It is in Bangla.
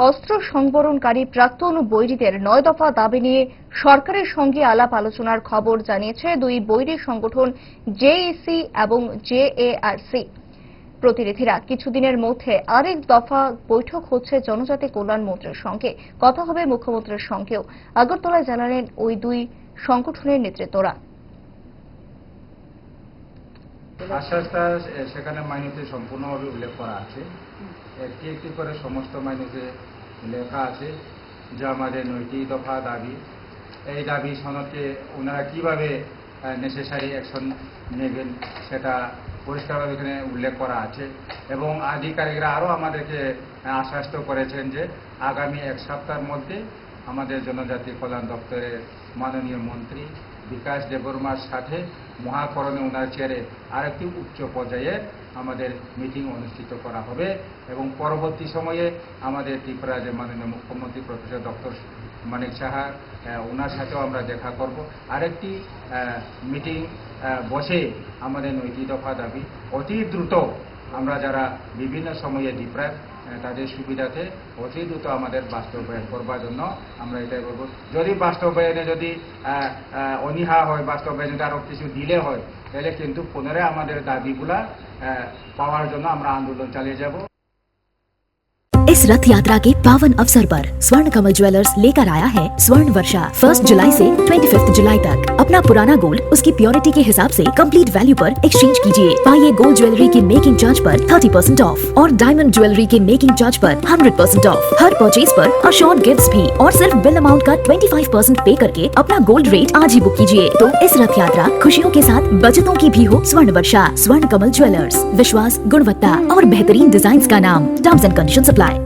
অস্ত্র সংবরণকারী প্রাক্তন বৈরীদের 9 দফা দাবি নিয়ে সরকারের সঙ্গে আলাপ আলোচনার খবর জানিয়েছে দুই বৈরী সংগঠন জেএসি এবং জেএআরসি। প্রতিনিধিরা কিছুদিনের মধ্যে আরেক দফা বৈঠক হচ্ছে জনজাতি কল্যাণ মন্ত্রীর সঙ্গে, কথা হবে মুখ্যমন্ত্রীর সঙ্গেও, আগরতলায় জানালেন ওই দুই সংগঠনের নেতৃত্বরা। আশ্বাসটা সেখানে মাইনুতে সম্পূর্ণভাবে উল্লেখ করা আছে, একটি একটি করে সমস্ত মাইনুতে লেখা আছে যে আমাদের 9টি দফা দাবি। এই দাবি সনদকে ওনারা কিভাবে নেসেসারি অ্যাকশন নেবেন সেটা পরিষ্কারভাবে এখানে উল্লেখ করা আছে এবং আধিকারিকরা আরও আমাদেরকে আশ্বস্ত করেছেন যে আগামী এক সপ্তাহের মধ্যে আমাদের জনজাতি কল্যাণ দপ্তরের মাননীয় মন্ত্রী বিকাশ দেববর্মার সাথে মহাকরণে ওনার চেয়ারে আরেকটি উচ্চ পর্যায়ে আমাদের মিটিং অনুষ্ঠিত করা হবে এবং পরবর্তী সময়ে আমাদের ত্রিপুরা যে মাননীয় মুখ্যমন্ত্রী প্রফেসর ডক্টর মানিক সাহা ওনার সাথেও আমরা দেখা করব। আরেকটি মিটিং বসে আমাদের 9টি দফা দাবি অতি দ্রুত আমরা যারা বিভিন্ন সময়ে ডিপ্রাইভ তাদের সুবিধাতে অতি দ্রুত আমাদের বাস্তবায়ন করবার জন্য আমরা এটাই করব। যদি বাস্তবায়নে যদি অনীহা হয়, বাস্তবায়নে আরও কিছু ডিলে হয়, তাহলে কিন্তু পুনরায় আমাদের দাবিগুলা পাওয়ার জন্য আমরা আন্দোলন চালিয়ে যাব। इस रथ यात्रा के पावन अवसर पर स्वर्ण कमल ज्वेलर्स लेकर आया है स्वर्ण वर्षा 1 जुलाई से 25 जुलाई तक। अपना पुराना गोल्ड उसकी प्योरिटी के हिसाब से कंप्लीट वैल्यू पर एक्सचेंज कीजिए। पाइए गोल्ड ज्वेलरी के मेकिंग चार्ज पर 30% ऑफ और डायमंड ज्वेलरी के मेकिंग चार्ज पर 100% ऑफ। हर परचेज पर अशोर्ड गिफ्ट्स भी और सिर्फ बिल अमाउंट का 25% पे करके अपना गोल्ड रेट आज ही बुक कीजिए। तो इस रथ यात्रा खुशियों के साथ बचतों की भी हो। स्वर्ण वर्षा, स्वर्ण कमल ज्वेलर्स, विश्वास, गुणवत्ता और बेहतरीन डिजाइन का नाम। Terms and conditions apply.